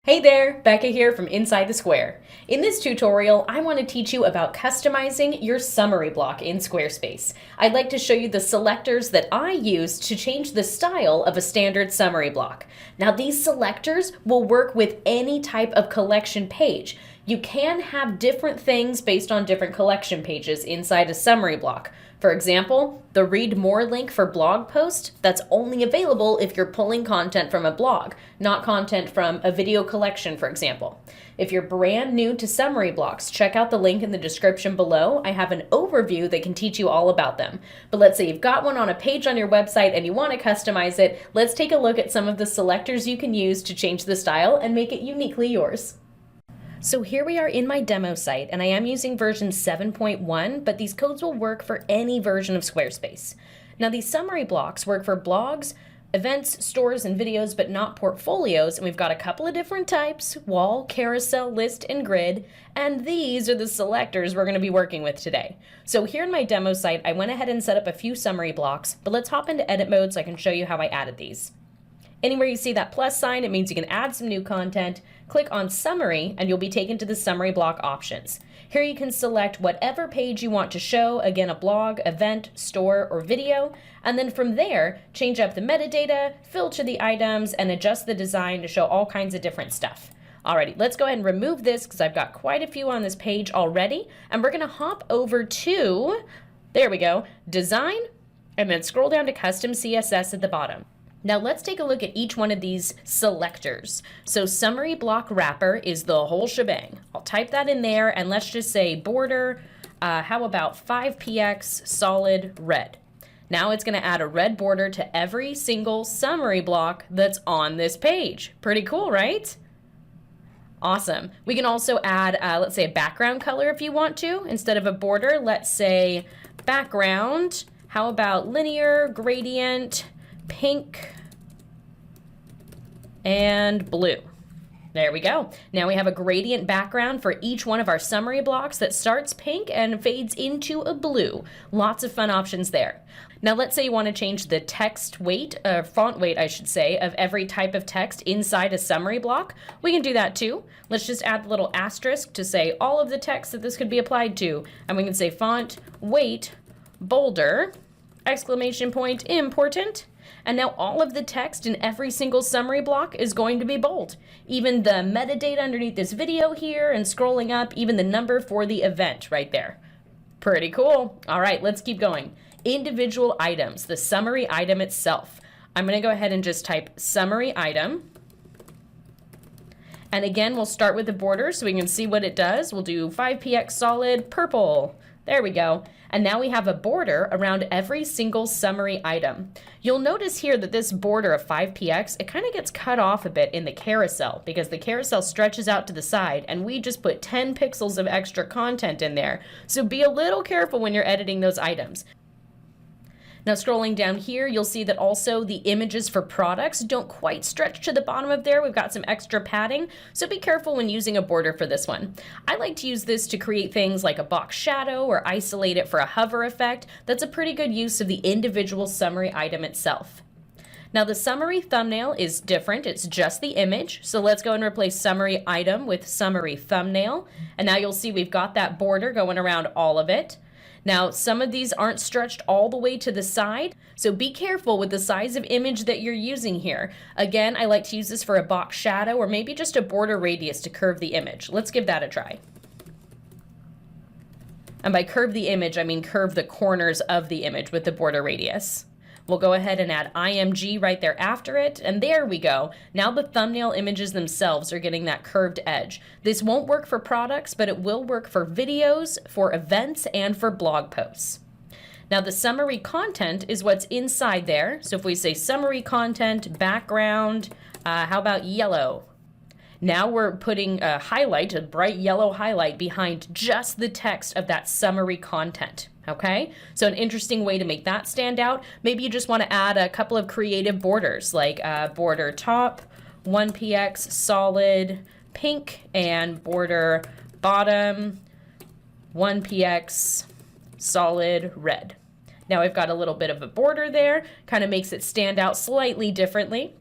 Hey there, Becca here from Inside the Square. In this tutorial, I want to teach you about customizing your summary block in Squarespace. I'd like to show you the selectors that I use to change the style of a standard summary block. Now, these selectors will work with any type of collection page. You can have different things based on different collection pages inside a summary block. For example, the read more link for blog post, that's only available if you're pulling content from a blog, not content from a video collection, for example. If you're brand new to summary blocks, check out the link in the description below. I have an overview that can teach you all about them. But let's say you've got one on a page on your website and you want to customize it. Let's take a look at some of the selectors you can use to change the style and make it uniquely yours. So here we are in my demo site, and I am using version 7.1, but these codes will work for any version of Squarespace. Now, these summary blocks work for blogs, events, stores, and videos, but not portfolios, and we've got a couple of different types: wall, carousel, list, and grid, and these are the selectors we're going to be working with today. So here in my demo site, I went ahead and set up a few summary blocks, but let's hop into edit mode so I can show you how I added these. Anywhere you see that plus sign, it means you can add some new content. Click on Summary, and you'll be taken to the summary block options. Here you can select whatever page you want to show, again, a blog, event, store, or video, and then from there, change up the metadata, filter the items, and adjust the design to show all kinds of different stuff. Alrighty, let's go ahead and remove this because I've got quite a few on this page already, and we're gonna hop over to, there we go, Design, and then scroll down to Custom CSS at the bottom. Now let's take a look at each one of these selectors. So summary block wrapper is the whole shebang. I'll type that in there, and let's just say border, how about 5px solid red. Now it's gonna add a red border to every single summary block that's on this page. Pretty cool, right? Awesome. We can also add, let's say, a background color if you want to. Instead of a border, let's say background, how about linear, gradient, pink, and blue. There we go. Now we have a gradient background for each one of our summary blocks that starts pink and fades into a blue. Lots of fun options there. Now let's say you want to change the text weight, font weight I should say, of every type of text inside a summary block. We can do that too. Let's just add the little asterisk to say all of the text that this could be applied to. And we can say font weight bolder, exclamation point important. And now all of the text in every single summary block is going to be bold. Even the metadata underneath this video here, and scrolling up, even the number for the event right there. Pretty cool. All right, let's keep going. Individual items, the summary item itself. I'm going to go ahead and just type summary item. And again, we'll start with the border so we can see what it does. We'll do 5px solid purple. There we go. And now we have a border around every single summary item. You'll notice here that this border of 5px, it kind of gets cut off a bit in the carousel because the carousel stretches out to the side, and we just put 10 pixels of extra content in there. So be a little careful when you're editing those items. Now scrolling down here, you'll see that also the images for products don't quite stretch to the bottom of there. We've got some extra padding, so be careful when using a border for this one. I like to use this to create things like a box shadow or isolate it for a hover effect. That's a pretty good use of the individual summary item itself. Now the summary thumbnail is different. It's just the image. So let's go and replace summary item with summary thumbnail. And now you'll see we've got that border going around all of it. Now, some of these aren't stretched all the way to the side, so be careful with the size of image that you're using here. Again, I like to use this for a box shadow or maybe just a border radius to curve the image. Let's give that a try. And by curve the image, I mean curve the corners of the image with the border radius. We'll go ahead and add IMG right there after it, and there we go. Now the thumbnail images themselves are getting that curved edge. This won't work for products, but it will work for videos, for events, and for blog posts. Now the summary content is what's inside there. So if we say summary content, background, how about yellow? Now we're putting a highlight, a bright yellow highlight behind just the text of that summary content. Okay, so an interesting way to make that stand out. Maybe you just want to add a couple of creative borders, like border top, 1px solid pink, and border bottom, 1px solid red. Now we've got a little bit of a border there, kind of makes it stand out slightly differently.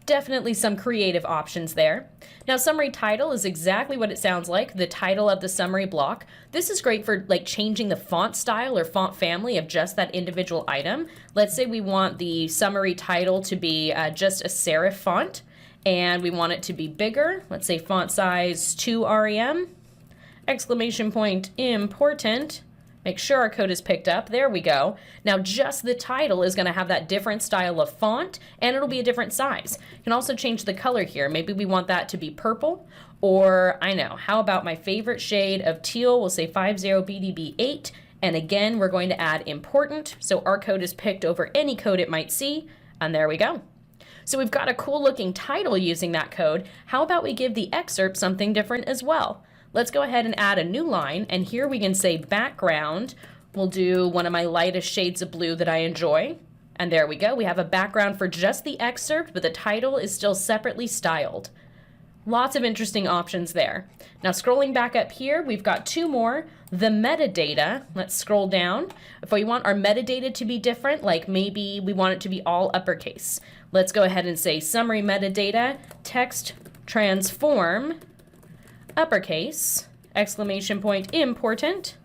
Definitely some creative options there. Now, summary title is exactly what it sounds like, the title of the summary block. This is great for like changing the font style or font family of just that individual item. Let's say we want the summary title to be just a serif font, and we want it to be bigger. Let's say font size 2 rem, exclamation point important. Make sure our code is picked up. There we go. Now just the title is going to have that different style of font, and it'll be a different size. You can also change the color here. Maybe we want that to be purple, or I know, how about my favorite shade of teal? We'll say 50BDB8, and again, we're going to add important, so our code is picked over any code it might see, and there we go. So we've got a cool looking title using that code. How about we give the excerpt something different as well? Let's go ahead and add a new line, and here we can say background. We'll do one of my lightest shades of blue that I enjoy. And there we go. We have a background for just the excerpt, but the title is still separately styled. Lots of interesting options there. Now scrolling back up here, we've got two more. The metadata, let's scroll down. If we want our metadata to be different, like maybe we want it to be all uppercase, let's go ahead and say summary metadata, text transform, uppercase, exclamation point important,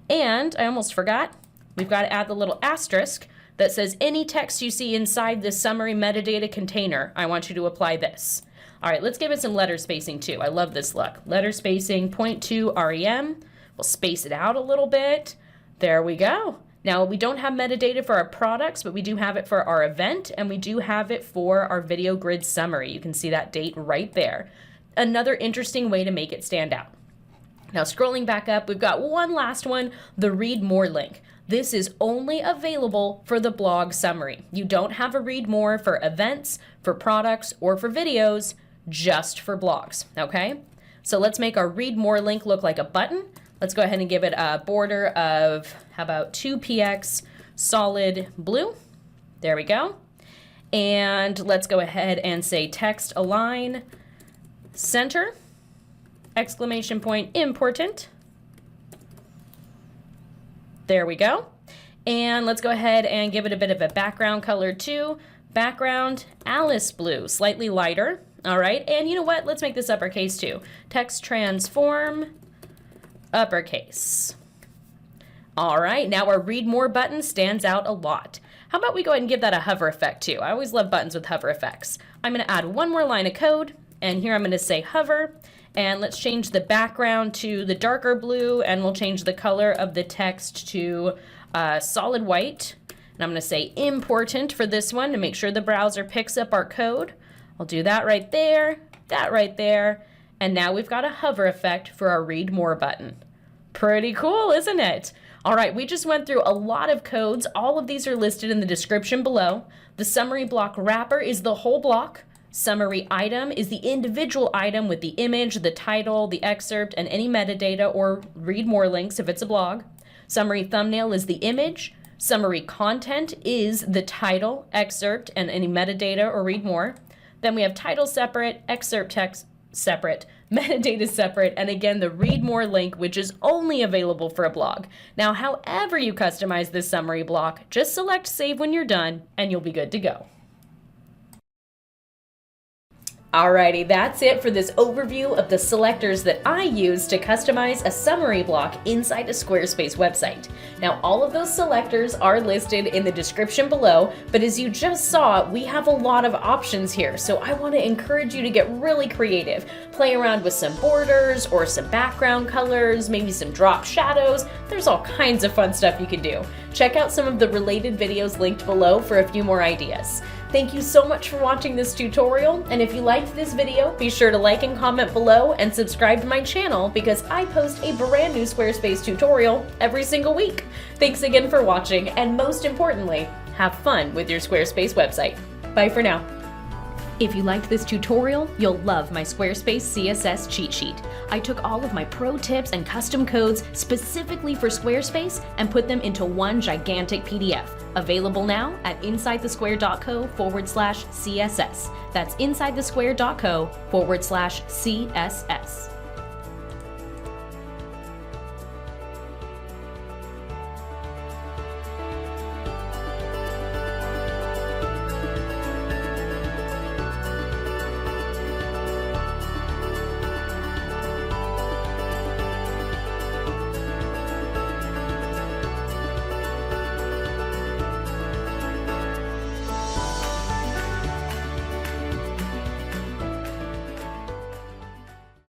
and I almost forgot, we've got to add the little asterisk that says any text you see inside this summary metadata container, I want you to apply this. All right, let's give it some letter spacing too. I love this look. Letter spacing 0.2 rem. We'll space it out a little bit. There we go. Now we don't have metadata for our products, but we do have it for our event, and we do have it for our video grid summary. You can see that date right there. Another interesting way to make it stand out. Now scrolling back up, we've got one last one, the read more link. This is only available for the blog summary. You don't have a read more for events, for products, or for videos, just for blogs, okay? So let's make our read more link look like a button. Let's go ahead and give it a border of, how about 2px solid blue? There we go. And let's go ahead and say text align center, exclamation point important. There we go. And let's go ahead and give it a bit of a background color too. Background Alice blue, slightly lighter. All right, and you know what? Let's make this uppercase too. Text transform, uppercase. All right, now our read more button stands out a lot. How about we go ahead and give that a hover effect too? I always love buttons with hover effects. I'm gonna add one more line of code, and here I'm gonna say hover, and let's change the background to the darker blue, and we'll change the color of the text to solid white. And I'm gonna say important for this one to make sure the browser picks up our code. I'll do that right there, and now we've got a hover effect for our read more button. Pretty cool, isn't it? All right, we just went through a lot of codes. All of these are listed in the description below. The summary block wrapper is the whole block. Summary item is the individual item with the image, the title, the excerpt, and any metadata or read more links if it's a blog. Summary thumbnail is the image. Summary content is the title, excerpt, and any metadata or read more. Then we have title separate, excerpt text separate, metadata separate, and again, the read more link, which is only available for a blog. Now, however you customize this summary block, just select save when you're done, and you'll be good to go. Alrighty, that's it for this overview of the selectors that I use to customize a summary block inside a Squarespace website. Now, all of those selectors are listed in the description below, but as you just saw, we have a lot of options here, so I want to encourage you to get really creative. Play around with some borders or some background colors, maybe some drop shadows. There's all kinds of fun stuff you can do. Check out some of the related videos linked below for a few more ideas. Thank you so much for watching this tutorial, and if you liked this video, be sure to like and comment below and subscribe to my channel because I post a brand new Squarespace tutorial every single week. Thanks again for watching, and most importantly, have fun with your Squarespace website. Bye for now. If you liked this tutorial, you'll love my Squarespace CSS cheat sheet. I took all of my pro tips and custom codes specifically for Squarespace and put them into one gigantic PDF. Available now at insidethesquare.co/CSS. That's insidethesquare.co/CSS.